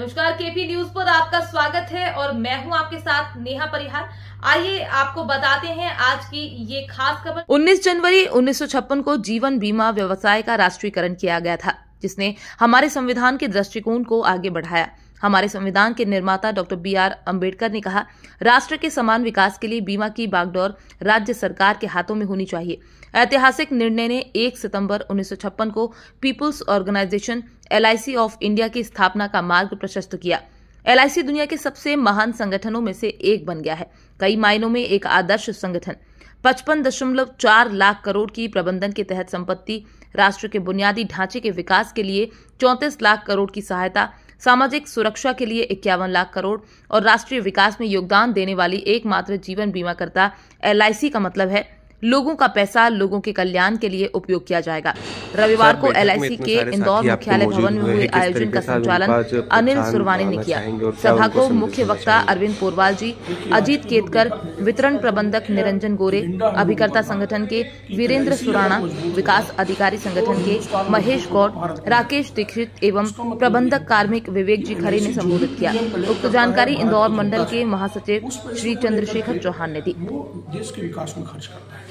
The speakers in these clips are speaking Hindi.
नमस्कार, केपी न्यूज पर आपका स्वागत है और मैं हूं आपके साथ नेहा परिहार। आइए आपको बताते हैं आज की ये खास खबर। 19 जनवरी 1956 को जीवन बीमा व्यवसाय का राष्ट्रीयकरण किया गया था, जिसने हमारे संविधान के दृष्टिकोण को आगे बढ़ाया। हमारे संविधान के निर्माता डॉक्टर बी.आर. अम्बेडकर ने कहा, राष्ट्र के समान विकास के लिए बीमा की बागडोर राज्य सरकार के हाथों में होनी चाहिए। ऐतिहासिक निर्णय ने 1 सितंबर 1956 को people's organisation LIC of India की स्थापना का मार्ग प्रशस्त किया। LIC दुनिया के सबसे महान संगठनों में से एक बन गया है, कई मायनों में एक आदर्श संगठन। 55.4 लाख करोड़ की प्रबंधन के तहत संपत्ति, राष्ट्र के बुनियादी ढांचे के विकास के लिए 34 लाख करोड़ की सहायता, सामाजिक सुरक्षा के लिए 51 लाख करोड़ और राष्ट्रीय विकास में योगदान देने वाली एकमात्र जीवन बीमाकर्ता LIC का मतलब है लोगों का पैसा लोगों के कल्याण के लिए उपयोग किया जाएगा। रविवार को LIC के इंदौर मुख्यालय भवन में हुए आयोजन का संचालन अनिल सुरवानी ने किया। सभा को मुख्य वक्ता अरविंद पोरवाल जी, अजीत केतकर, वितरण प्रबंधक निरंजन गोरे, अभिकर्ता संगठन के वीरेंद्र सुराणा, विकास अधिकारी संगठन के महेश गौड़, राकेश दीक्षित एवं प्रबंधक कार्मिक विवेक जी खरे ने संबोधित किया। उक्त जानकारी इंदौर मंडल के महासचिव श्री चंद्रशेखर चौहान ने दी। देश के विकास में खर्च करता है।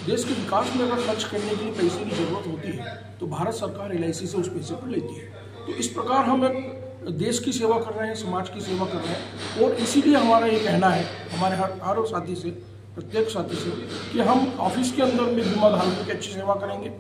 देश के विकास में अगर खर्च करने के लिए पैसे की जरूरत होती है तो भारत सरकार LIC से उस पैसे को लेती है। तो इस प्रकार हम देश की सेवा कर रहे हैं, समाज की सेवा कर रहे हैं और इसीलिए हमारा ये कहना है हमारे हर साथी से, प्रत्येक साथी से, कि हम ऑफिस के अंदर में बीमा धारकों की अच्छी सेवा करेंगे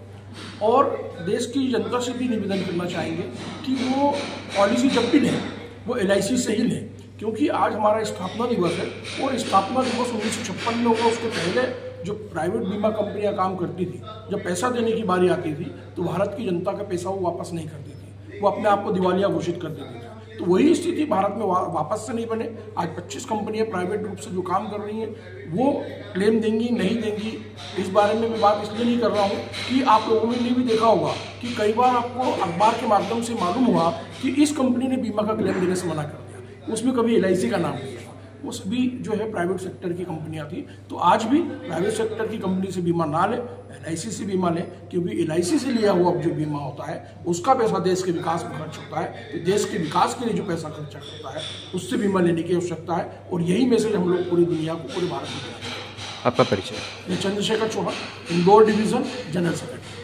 और देश की जनता से भी निवेदन करना चाहेंगे कि वो पॉलिसी जब भी लें वो LIC से ही लें, क्योंकि आज हमारा स्थापना दिवस है और स्थापना दिवस 1956 में होगा। उसके पहले जो प्राइवेट बीमा कंपनियां काम करती थी, जब पैसा देने की बारी आती थी तो भारत की जनता का पैसा वो वापस नहीं करती थी, वो अपने आप को दिवालिया घोषित कर देती थी। तो वही स्थिति भारत में वापस से नहीं बने। आज 25 कंपनियां प्राइवेट रूप से जो काम कर रही हैं वो क्लेम देंगी नहीं देंगी, इस बारे में मैं बात इसलिए नहीं कर रहा हूँ कि आप लोगों ने भी देखा होगा कि कई बार आपको अखबार के माध्यम से मालूम हुआ कि इस कंपनी ने बीमा का क्लेम देने से मना कर दिया, उसमें कभी LIC का नाम नहीं था। वो सभी जो है प्राइवेट सेक्टर की कंपनियां थी। तो आज भी प्राइवेट सेक्टर की कंपनी से बीमा ना ले, LIC से बीमा ले, क्योंकि LIC से लिया हुआ जो बीमा होता है उसका पैसा देश के विकास में खर्च होता है। तो देश के विकास के लिए जो पैसा खर्चा होता है उससे बीमा लेने की आवश्यकता है और यही मैसेज हम लोग पूरी दुनिया को, पूरे भारत में देना चाहते हैं। आपका परिचय? मैं Chandrashekhar Chauhan, Indore division general secretary.